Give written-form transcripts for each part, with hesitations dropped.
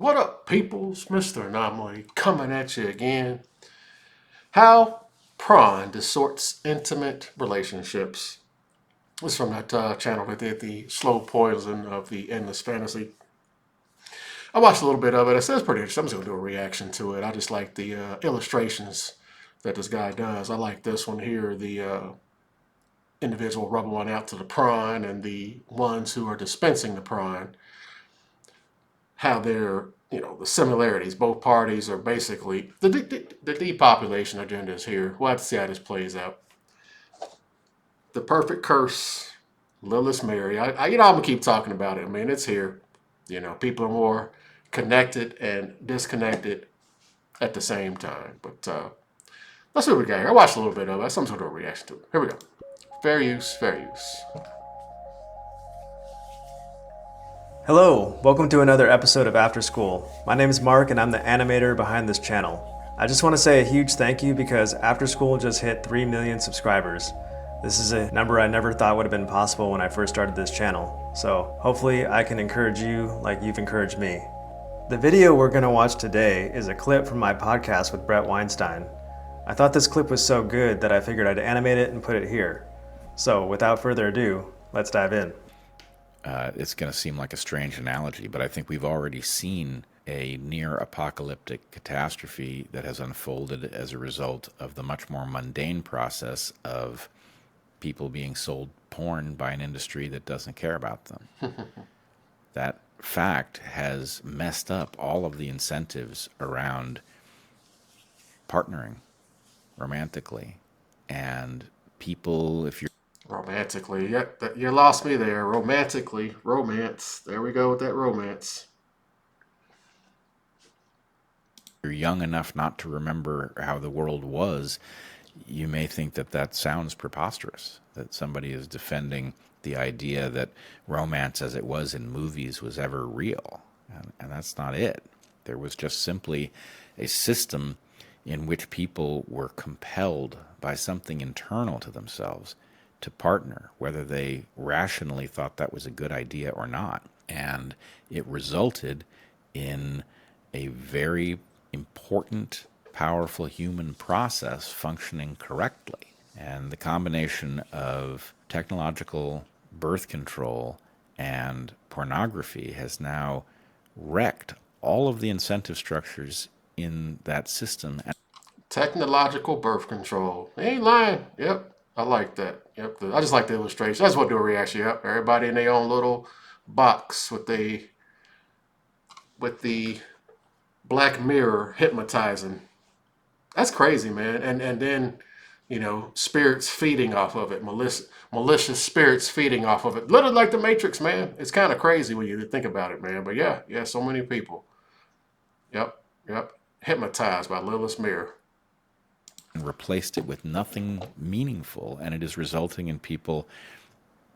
What up, peoples? Mr. Anomaly coming at you again. How pr0n distorts intimate relationships. This is from that channel that did the slow poison of the endless fantasy. I watched a little bit of it. It says pretty interesting. I'm just going to do a reaction to it. I just like the illustrations that this guy does. I like this one here, the individual rubbing one out to the pr0n and the ones who are dispensing the pr0n, how they're, the similarities. Both parties are basically, the depopulation agenda is here. We'll have to see how this plays out. The perfect curse, Lilith Mary. I'm gonna keep talking about it. I mean, it's here. People are more connected and disconnected at the same time. But let's see what we got here. I watched a little bit of it. Some sort of reaction to it. Here we go. Fair use, fair use. Hello, welcome to another episode of After School. My name is Mark and I'm the animator behind this channel. I just want to say a huge thank you because After School just hit 3 million subscribers. This is a number I never thought would have been possible when I first started this channel. So hopefully I can encourage you like you've encouraged me. The video we're going to watch today is a clip from my podcast with Brett Weinstein. I thought this clip was so good that I figured I'd animate it and put it here. So without further ado, let's dive in. It's going to seem like a strange analogy, but I think we've already seen a near apocalyptic catastrophe that has unfolded as a result of the much more mundane process of people being sold porn by an industry that doesn't care about them. That fact has messed up all of the incentives around partnering romantically. And people, if you're Romantically, yep, you lost me there. Romantically, romance. There we go with that romance. you're young enough not to remember how the world was, you may think that that sounds preposterous, that somebody is defending the idea that romance as it was in movies was ever real. And that's not it. There was just simply a system in which people were compelled by something internal to themselves to partner, whether they rationally thought that was a good idea or not. And it resulted in a very important, powerful human process functioning correctly. And the combination of technological birth control and pornography has now wrecked all of the incentive structures in that system. Technological birth control. He ain't lying. Yep. I like that. Yep. I just like the illustration. I just want to do a reaction. Yep. Everybody in their own little box with the Black Mirror hypnotizing. That's crazy, man. And then, spirits feeding off of it. Malicious spirits feeding off of it. Literally like the Matrix, man. It's kind of crazy when you think about it, man. But yeah, so many people. Yep. Hypnotized by Lilith's Mirror. And replaced it with nothing meaningful, and it is resulting in people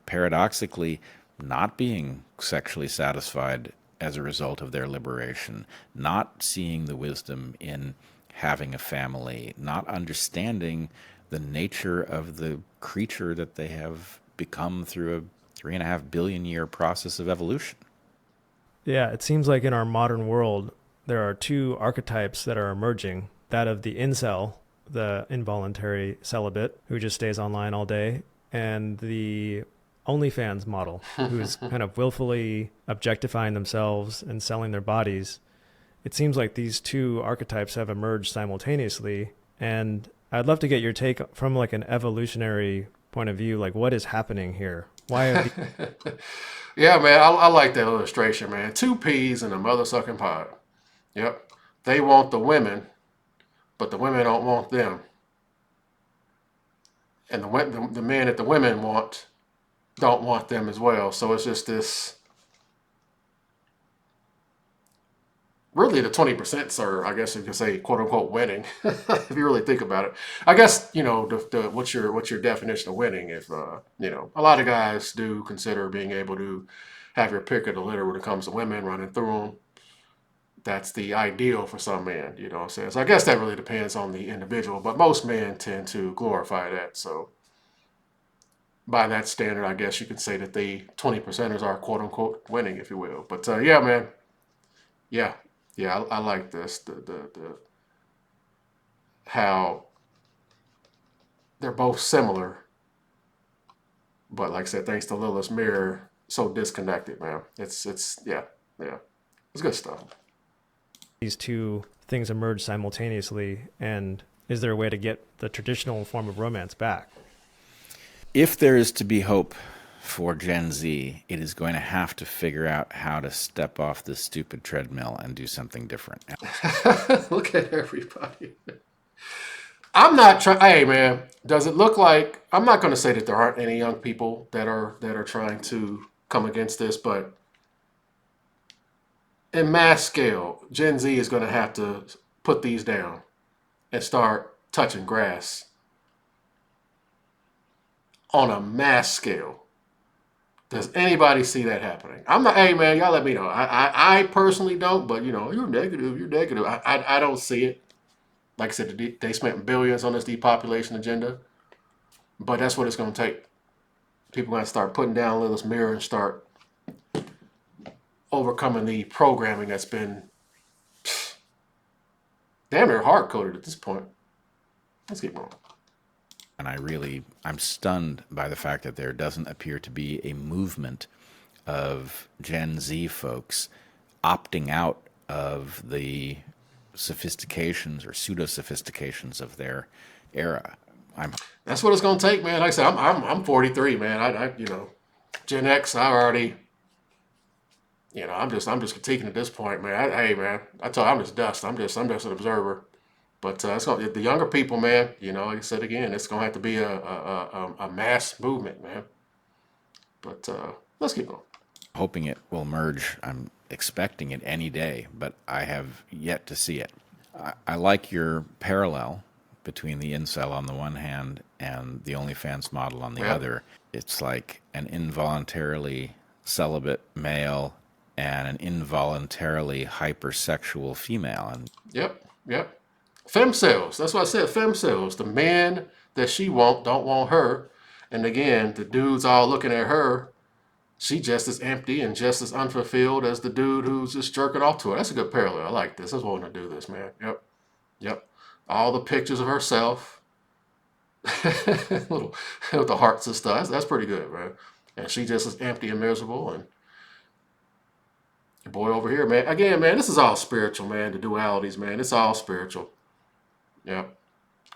paradoxically not being sexually satisfied as a result of their liberation, not seeing the wisdom in having a family, not understanding the nature of the creature that they have become through a 3.5 billion year process of evolution. Yeah, it seems like in our modern world, there are two archetypes that are emerging. That of the incel, the involuntary celibate, who just stays online all day, and the OnlyFans model, who's kind of willfully objectifying themselves and selling their bodies. It seems like these two archetypes have emerged simultaneously, and I'd love to get your take from like an evolutionary point of view, like what is happening here? Why have Yeah, man, I like that illustration, man. Two peas in a mother sucking pod. Yep. They want the women, but the women don't want them. And the men that the women want don't want them as well. So it's just this. Really, the 20% are, I guess you could say, quote unquote, winning. If you really think about it, I guess what's your definition of winning? If a lot of guys do consider being able to have your pick of the litter when it comes to women running through them. That's the ideal for some men, you know what I'm saying? So I guess that really depends on the individual, but most men tend to glorify that. So by that standard, I guess you could say that the 20%ers are quote unquote winning, if you will. But yeah, man. Yeah. Yeah, I like this. The how they're both similar, but like I said, thanks to Lilith's mirror, so disconnected, man. It's yeah, yeah. It's good stuff. These two things emerge simultaneously, and is there a way to get the traditional form of romance back? If there is to be hope for Gen Z, it is going to have to figure out how to step off this stupid treadmill and do something different. Look at everybody. I'm not trying. Hey, man, does it look like? I'm not going to say that there aren't any young people that are trying to come against this, but in mass scale, Gen Z is going to have to put these down and start touching grass on a mass scale. Does anybody see that happening? I'm not. Hey, man, y'all let me know. I personally don't, but you're negative. You're negative. I don't see it. Like I said, they spent billions on this depopulation agenda, but that's what it's going to take. People are going to start putting down Lilith's mirror and start overcoming the programming that's been damn near hard coded at this point. Let's keep going. And I'm stunned by the fact that there doesn't appear to be a movement of Gen Z folks opting out of the sophistications or pseudo sophistications of their era. That's what it's going to take, man. Like I said, I'm 43, man. Gen X. I already, I'm just critiquing at this point, man. Hey, man, I'm just dust. I'm just an observer. But the younger people, man. Like I said again, it's gonna have to be a mass movement, man. But let's keep going. Hoping it will merge. I'm expecting it any day, but I have yet to see it. I like your parallel between the incel on the one hand and the OnlyFans model on the Yep. other. It's like an involuntarily celibate male and an involuntarily hypersexual female. And Yep. Femcells. That's what I said. Femcells. The men that she don't want her, and again, the dudes all looking at her. She just as empty and just as unfulfilled as the dude who's just jerking off to her. That's a good parallel. I like this. I was wanting to do this, man. Yep. All the pictures of herself, little with the hearts and stuff. That's pretty good, man. And she just as empty and miserable. And your boy over here, man. Again, man, this is all spiritual, man. The dualities, man. It's all spiritual. Yep.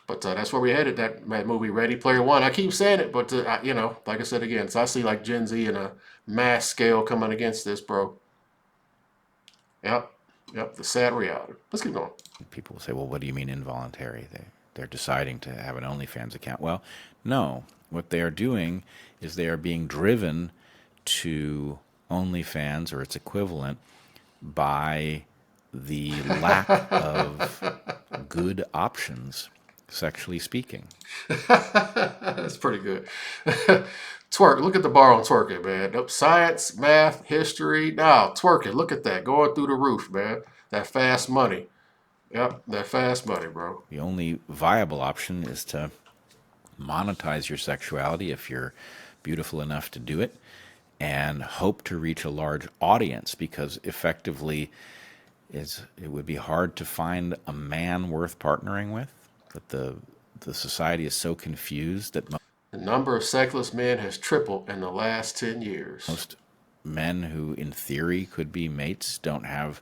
But that's where we headed. That movie, Ready Player One. I keep saying it, but like I said again, so I see like Gen Z in a mass scale coming against this, bro. Yep. The sad reality. Let's keep going. people will say, well, what do you mean involuntary? They're deciding to have an OnlyFans account. Well, no. What they are doing is they are being driven to OnlyFans or its equivalent by the lack of good options, sexually speaking. That's pretty good. Twerk. Look at the bar on twerking, man. Nope. Science, math, history. Now, twerking. Look at that. Going through the roof, man. That fast money. Yep. That fast money, bro. The only viable option is to monetize your sexuality if you're beautiful enough to do it and hope to reach a large audience, because effectively it would be hard to find a man worth partnering with. That the society is so confused that The number of sexless men has tripled in the last 10 years. most men who in theory could be mates don't have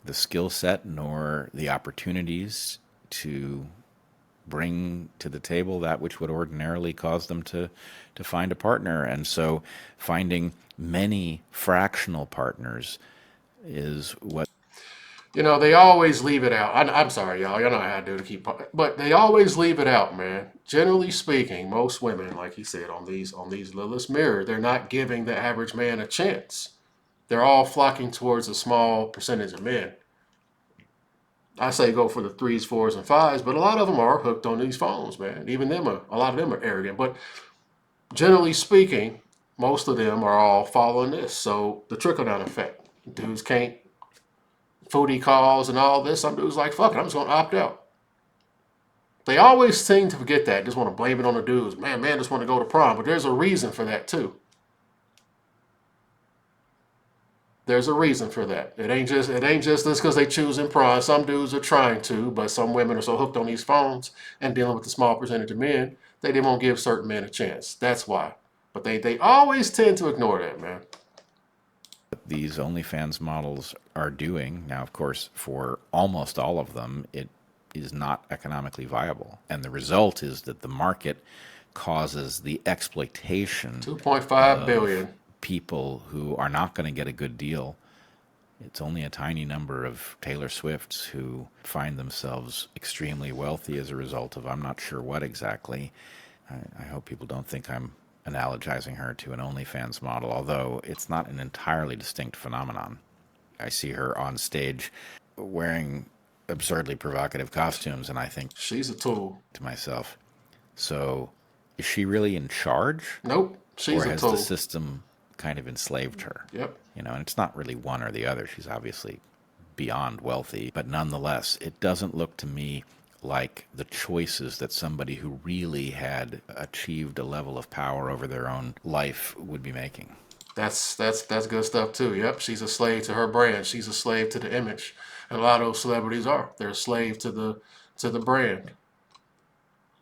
the skill set nor the opportunities to bring to the table that which would ordinarily cause them to find a partner. And so finding many fractional partners is what They always leave it out. I'm sorry, y'all. You know how I do to keep, but they always leave it out, man. Generally speaking, most women, like he said, on these Lilith's mirror, they're not giving the average man a chance. They're all flocking towards a small percentage of men. I say go for the 3s, 4s, and 5s, but a lot of them are hooked on these phones, man. Even a lot of them are arrogant. But generally speaking, most of them are all following this. So the trickle-down effect. Dudes can't foodie calls and all this. Some dudes like, fuck it, I'm just going to opt out. They always seem to forget that. Just want to blame it on the dudes. Man just want to go to prom. But there's a reason for that, too. There's a reason for that. It ain't just this because they choosing prawn. Some dudes are trying to, but some women are so hooked on these phones and dealing with the small percentage of men, they won't give certain men a chance. That's why. But they always tend to ignore that, man. These OnlyFans models are doing now, of course, for almost all of them, it is not economically viable. And the result is that the market causes the exploitation 2.5 billion. people who are not going to get a good deal. It's only a tiny number of Taylor Swifts who find themselves extremely wealthy as a result of I'm not sure what exactly. I hope people don't think I'm analogizing her to an OnlyFans model, although it's not an entirely distinct phenomenon. I see her on stage wearing absurdly provocative costumes, and I think She's a tool. to myself, so is she really in charge? Nope. She's Or a has tool. the system kind of enslaved her? Yep. And it's not really one or the other. She's obviously beyond wealthy, but nonetheless, it doesn't look to me like the choices that somebody who really had achieved a level of power over their own life would be making. That's good stuff too. Yep, she's a slave to her brand. She's a slave to the image. And a lot of those celebrities are. They're a slave to the brand.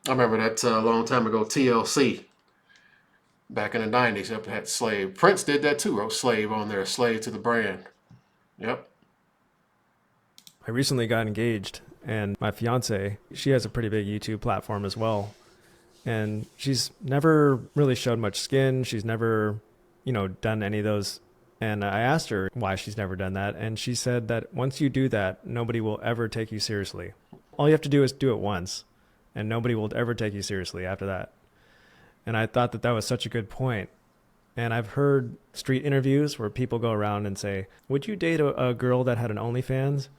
I remember that a long time ago, TLC, back in the 90s, yep, had slave. Prince did that too, wrote slave on there, slave to the brand. Yep. I recently got engaged, and my fiance, she has a pretty big YouTube platform as well. And she's never really showed much skin. She's never, done any of those. And I asked her why she's never done that. And she said that once you do that, nobody will ever take you seriously. All you have to do is do it once, and nobody will ever take you seriously after that. And I thought that that was such a good point. And I've heard street interviews where people go around and say, would you date a girl that had an OnlyFans?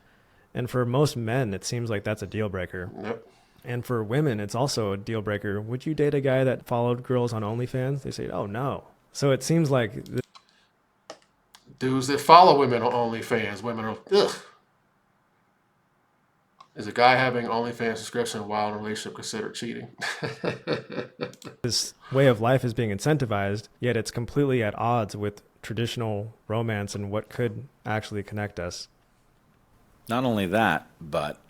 And for most men, it seems like that's a deal breaker. Yep. And for women, it's also a deal breaker. Would you date a guy that followed girls on OnlyFans? They say, oh, no. So it seems like Dudes that follow women on OnlyFans, women are, ugh. Is a guy having OnlyFans subscription while in a relationship considered cheating? this way of life is being incentivized, yet it's completely at odds with traditional romance and what could actually connect us. Not only that, but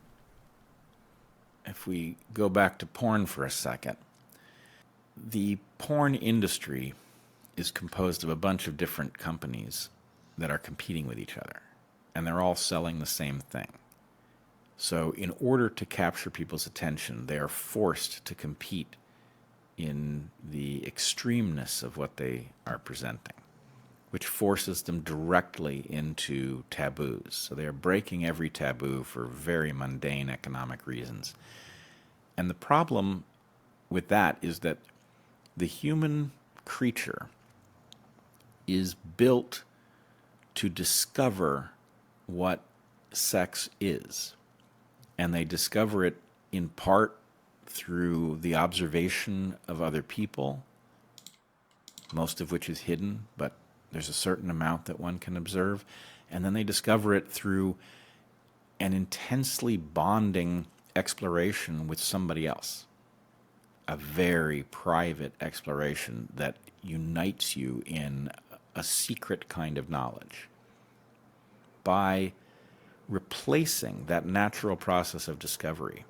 if we go back to porn for a second, the porn industry is composed of a bunch of different companies that are competing with each other, and they're all selling the same thing. So in order to capture people's attention, they are forced to compete in the extremeness of what they are presenting, which forces them directly into taboos. So they are breaking every taboo for very mundane economic reasons. And the problem with that is that the human creature is built to discover what sex is. And they discover it in part through the observation of other people, most of which is hidden, but there's a certain amount that one can observe. And then they discover it through an intensely bonding exploration with somebody else, a very private exploration that unites you in a secret kind of knowledge. By replacing that natural process of discovery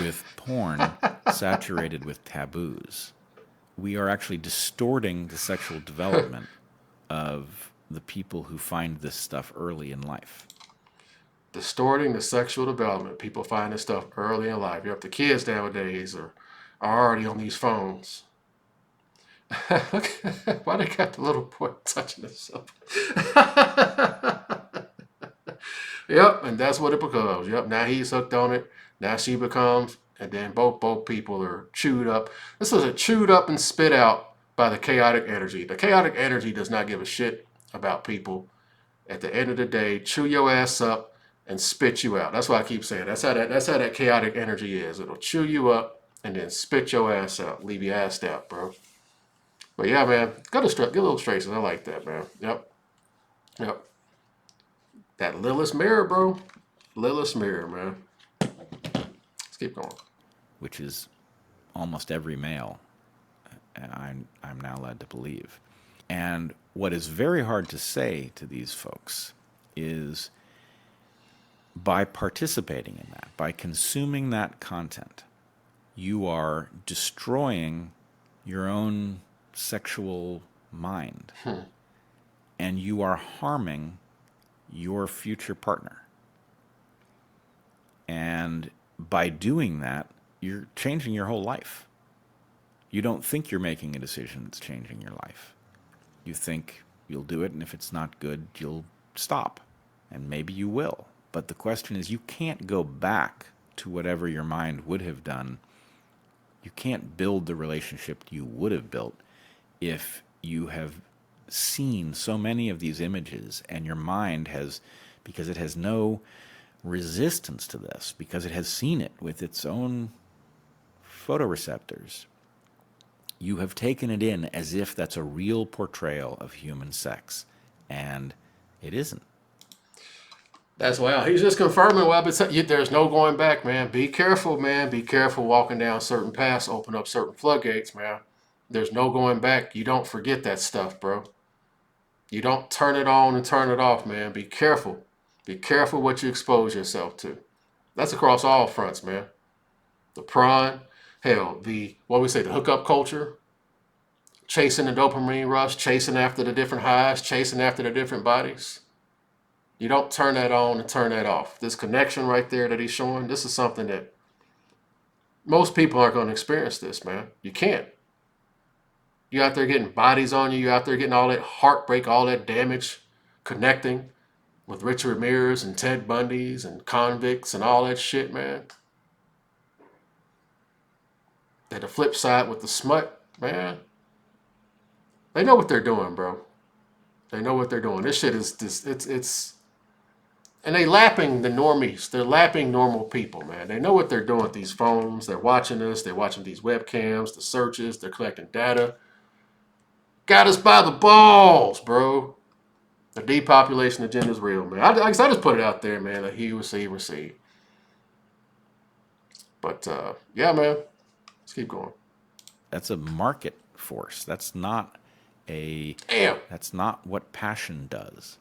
with porn saturated with taboos, we are actually distorting the sexual development of the people who find this stuff early in life. Distorting the sexual development. People find this stuff early in life. Yep, the kids nowadays are already on these phones. Why they got the little boy touching himself? Yep, and that's what it becomes. Yep, now he's hooked on it. Now she becomes, and then both people are chewed up. This is a chewed up and spit out by the chaotic energy. The chaotic energy does not give a shit about people. At the end of the day, chew your ass up and spit you out. That's what I keep saying. That's how that chaotic energy is. It'll chew you up and then spit your ass out, leave your ass out, bro. But yeah, man, get little traces. I like that, man. Yep. That Lilith's mirror, bro. Lilith's mirror, man. Let's keep going. Which is almost every male, I'm now led to believe. And what is very hard to say to these folks is by participating in that, by consuming that content, you are destroying your own sexual mind and you are harming your future partner. And by doing that, you're changing your whole life. You don't think you're making a decision that's changing your life. You think you'll do it, and if it's not good, you'll stop. And maybe you will. But the question is, you can't go back to whatever your mind would have done. You can't build the relationship you would have built if you have seen so many of these images and your mind has, because it has no resistance to this, because it has seen it with its own photoreceptors, you have taken it in as if that's a real portrayal of human sex, and it isn't. That's why he's just confirming what I've been saying. There's no going back, man. Be careful, man. Be careful walking down certain paths, open up certain floodgates, man. There's no going back. You don't forget that stuff, bro. You don't turn it on and turn it off, man. Be careful. Be careful what you expose yourself to. That's across all fronts, man. The pr0n, hell, the hookup culture, chasing the dopamine rush, chasing after the different highs, chasing after the different bodies. You don't turn that on and turn that off. This connection right there that he's showing, this is something that most people aren't going to experience this, man. You can't. You out there getting bodies on you. You out there getting all that heartbreak, all that damage, connecting with Richard Ramirez and Ted Bundys and convicts and all that shit, man. And the flip side with the smut, man. They know what they're doing, bro. They know what they're doing. This shit is it's and they lapping the normies. They're lapping normal people, man. They know what they're doing with these phones. They're watching us. They're watching these webcams, the searches. They're collecting data. Got us by the balls, bro. The depopulation agenda is real, man. I just put it out there, man. That he receive. But yeah, man. Let's keep going. That's a market force. That's not That's not what passion does.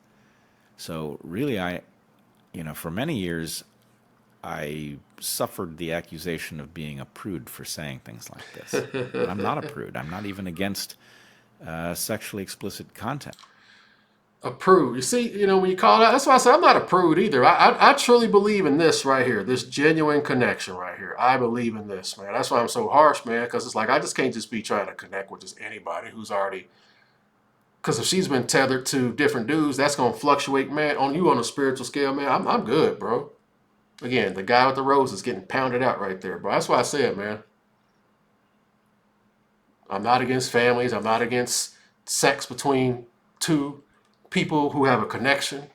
So really, for many years, I suffered the accusation of being a prude for saying things like this. I'm not a prude. I'm not even against sexually explicit content. A prude. You see, when you call it out, that's why I say I'm not a prude either. I truly believe in this right here, this genuine connection right here. I believe in this, man. That's why I'm so harsh, man, because it's like I just can't just be trying to connect with just anybody who's already, because if she's been tethered to different dudes, that's going to fluctuate, man. On you on a spiritual scale, man, I'm good, bro. Again, the guy with the rose is getting pounded out right there, bro. That's why I said, man, I'm not against families. I'm not against sex between two people who have a connection.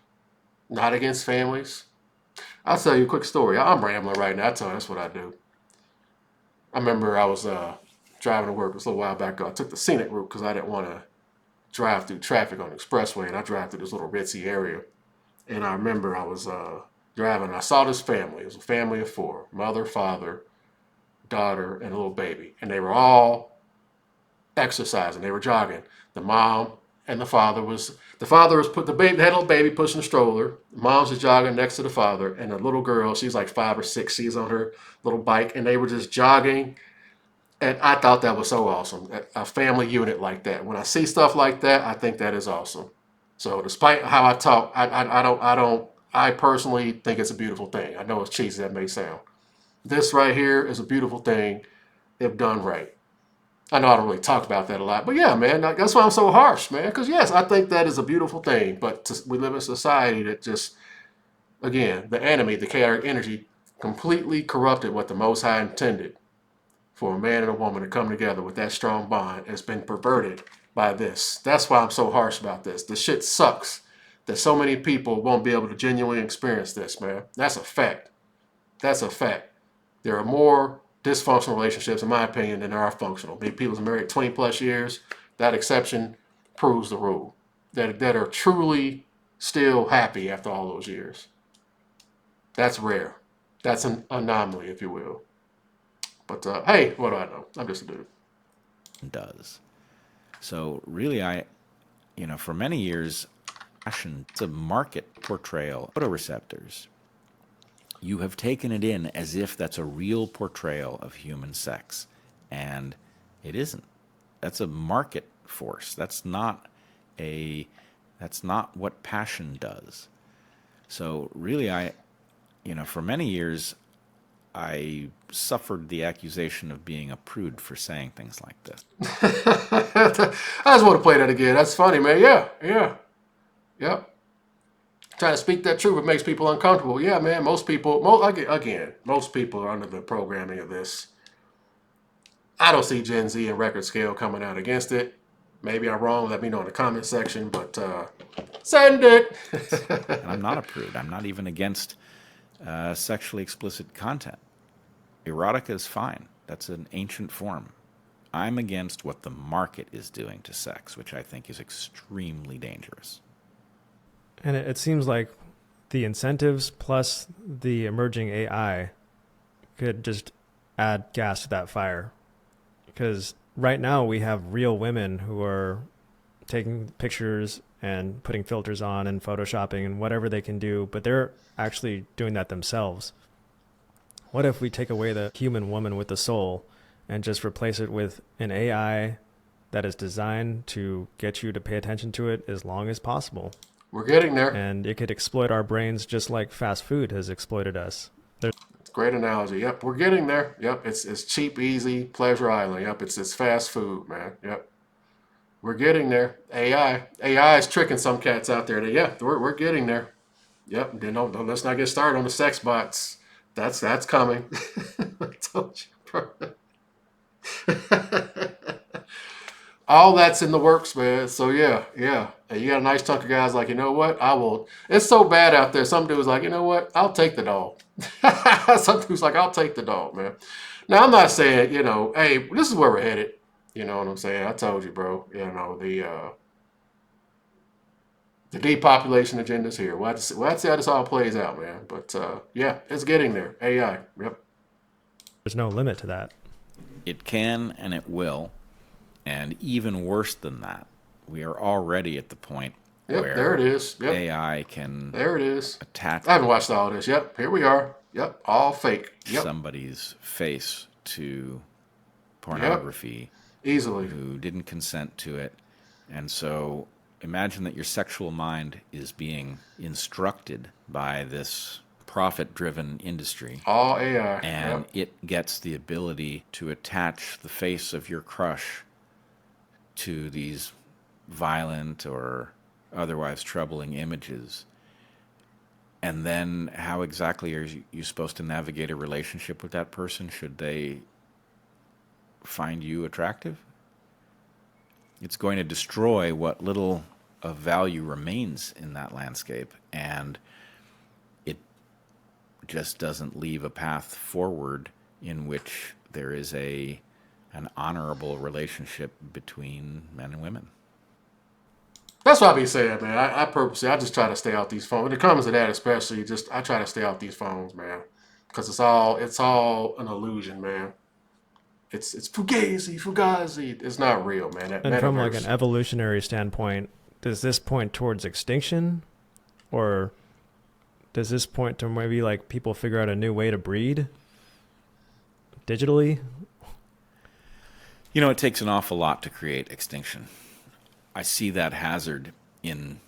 Not against families. I'll tell you a quick story. I'm rambling right now. I tell you, that's what I do. I remember I was driving to work. It was a little while back ago. I took the scenic route because I didn't want to drive through traffic on the expressway, and I drive through this little ritzy area. And I remember I was driving, and I saw this family. It was a family of four: mother, father, daughter, and a little baby. And they were all exercising. They were jogging. The mom and the father was put the baby, had a little baby pushing the stroller. The mom's just jogging next to the father, and the little girl, she's like 5 or 6, she's on her little bike, and they were just jogging. And I thought that was so awesome. A family unit like that. When I see stuff like that, I think that is awesome. So despite how I talk, I personally think it's a beautiful thing. I know it's cheesy, that may sound. This right here is a beautiful thing if done right. I know I don't really talk about that a lot, but yeah, man, that's why I'm so harsh, man. Because yes, I think that is a beautiful thing, but we live in a society that just, again, the enemy, the chaotic energy, completely corrupted what the Most High intended for a man and a woman to come together with that strong bond. Has been perverted by this. That's why I'm so harsh about this. The shit sucks that so many people won't be able to genuinely experience this, man. That's a fact. That's a fact. There are more dysfunctional relationships, in my opinion, than there are functional. People who's married 20 plus years, that exception proves the rule. That are truly still happy after all those years. That's rare. That's an anomaly, if you will. But hey, what do I know? I'm just a dude. Does. So really, for many years, passion, it's a market portrayal, photoreceptors. You have taken it in as if that's a real portrayal of human sex, and it isn't. That's a market force. That's not what passion does. So really, for many years, I suffered the accusation of being a prude for saying things like this. I just want to play that again. That's funny, man. Yeah. Yep. Trying to speak that truth, it makes people uncomfortable. Yeah, man. Most people, most people are under the programming of this. I don't see Gen Z and record scale coming out against it. Maybe I'm wrong. Let me know in the comment section. But send it. And I'm not a prude. I'm not even against sexually explicit content. Erotica is fine. That's an ancient form. I'm against what the market is doing to sex, which I think is extremely dangerous. And it seems like the incentives plus the emerging AI could just add gas to that fire. Because right now we have real women who are taking pictures and putting filters on and photoshopping and whatever they can do, but they're actually doing that themselves. What if we take away the human woman with the soul and just replace it with an AI that is designed to get you to pay attention to it as long as possible? We're getting there. And it could exploit our brains just like fast food has exploited us. It's a great analogy. Yep, we're getting there. Yep, it's cheap, easy, pleasure island. Yep, it's fast food, man. Yep, we're getting there. AI is tricking some cats out there. We're getting there. Yep. Then don't let's not get started on the sex bots. That's coming. I told you, bro. All that's in the works, man. So yeah. And you got a nice chunk of guys like, you know what? I will. It's so bad out there. Some dude's like, you know what? I'll take the dog. Some dude's like, I'll take the dog, man. Now I'm not saying, hey, this is where we're headed. You know what I'm saying? I told you, bro. The depopulation agenda's here. We'll have to see how this all plays out, man. But yeah, it's getting there. AI. Yep. There's no limit to that. It can and it will. And even worse than that, we are already at the point where there it is. Yep. AI can there it is. attach I haven't watched all this. Yep, here we are. Yep, all fake. Yep. somebody's face to pornography easily who didn't consent to it. And so imagine that your sexual mind is being instructed by this profit-driven industry. All AI. And it gets the ability to attach the face of your crush to these violent or otherwise troubling images. And then how exactly are you supposed to navigate a relationship with that person? Should they find you attractive? It's going to destroy what little of value remains in that landscape, and it just doesn't leave a path forward in which there is an honorable relationship between men and women. That's what I be saying, man. I purposely, I just try to stay out these phones. When it comes to that, especially, I try to stay out these phones, man, because it's all an illusion, man. It's fugazi. It's not real, man. That And metaverse. from like an evolutionary standpoint, does this point towards extinction, or does this point to maybe like people figure out a new way to breed digitally? It takes an awful lot to create extinction. I see that hazard in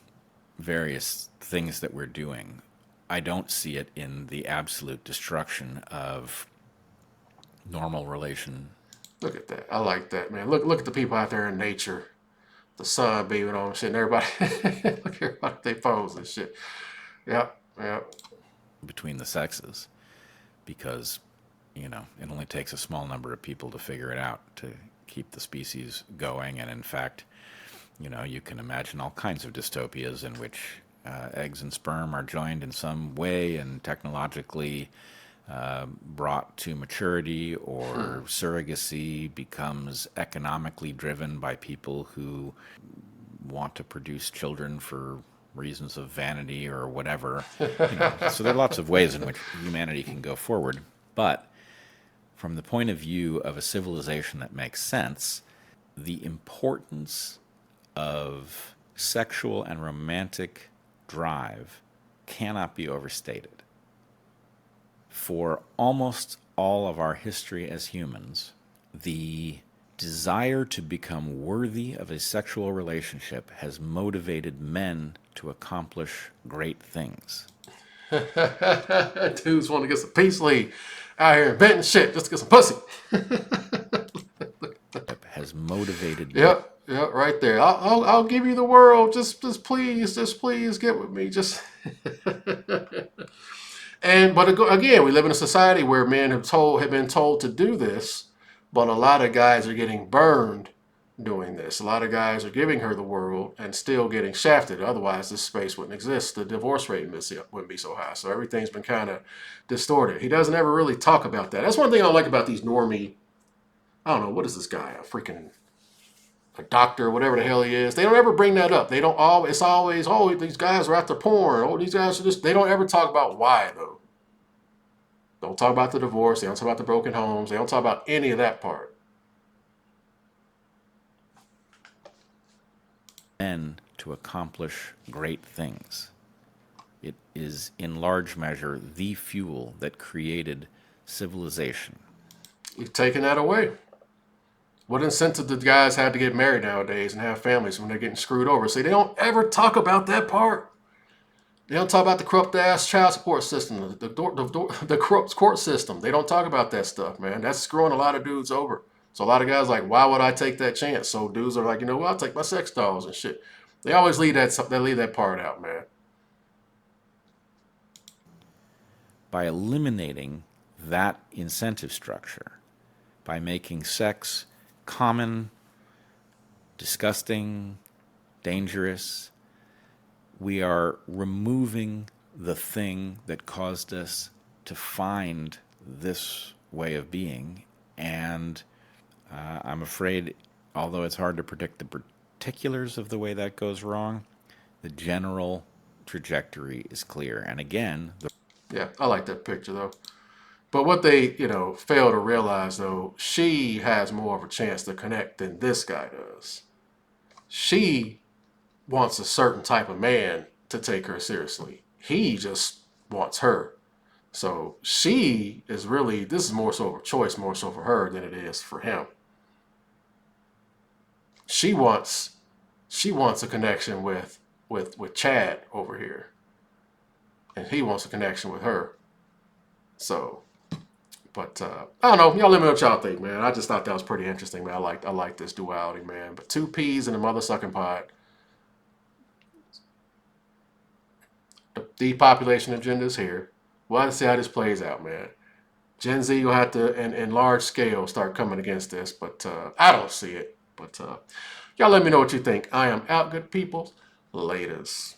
various things that we're doing. I don't see it in the absolute destruction of normal relation. Look at that. I like that, man. Look at the people out there in nature. The sun beaming on shit and everybody. Look at everybody, they pose and shit. Yep. Between the sexes, because it only takes a small number of people to figure it out to keep the species going. And in fact, you can imagine all kinds of dystopias in which eggs and sperm are joined in some way and technologically brought to maturity, or surrogacy becomes economically driven by people who want to produce children for reasons of vanity or whatever. So there are lots of ways in which humanity can go forward. But from the point of view of a civilization that makes sense, the importance of sexual and romantic drive cannot be overstated. For almost all of our history as humans, the desire to become worthy of a sexual relationship has motivated men to accomplish great things. Dudes want to get some peace league out here inventing shit just to get some pussy. Has motivated men. Yep, right there. I'll give you the world. Just please get with me. Just but again, we live in a society where men have been told to do this, but a lot of guys are getting burned doing this. A lot of guys are giving her the world and still getting shafted. Otherwise, this space wouldn't exist. The divorce rate wouldn't be so high. So everything's been kind of distorted. He doesn't ever really talk about that. That's one thing I like about these normie. I don't know, what is this guy? A doctor, whatever the hell he is. They don't ever bring that up. They don't always. It's always, oh, these guys are after porn. Oh, these guys are just. They don't ever talk about why though. Don't talk about the divorce. They don't talk about the broken homes. They don't talk about any of that part. Men to accomplish great things. It is in large measure the fuel that created civilization. You've taken that away. What incentive do guys have to get married nowadays and have families when they're getting screwed over? See, they don't ever talk about that part. They don't talk about the corrupt ass child support system, the corrupt court system. They don't talk about that stuff, man. That's screwing a lot of dudes over. So a lot of guys are like, why would I take that chance? So dudes are like, you know what? I'll take my sex dolls and shit. They always leave that part out, man. By eliminating that incentive structure, by making sex common, disgusting, dangerous, we are removing the thing that caused us to find this way of being. And I'm afraid, although it's hard to predict the particulars of the way that goes wrong, the general trajectory is clear. And again, Yeah, I like that picture though. But what they, fail to realize though, she has more of a chance to connect than this guy does. She wants a certain type of man to take her seriously. He just wants her. So she is really, this is more so of a choice, more so for her than it is for him. She wants a connection with Chad over here. And he wants a connection with her. So, but I don't know. Y'all let me know what y'all think, man. I just thought that was pretty interesting, man. I like this duality, man. But two peas in a mother sucking pot. The depopulation agenda is here. We'll have to see how this plays out, man. Gen Z will have to, in large scale, start coming against this. But I don't see it. But y'all let me know what you think. I am out, good people. Laters.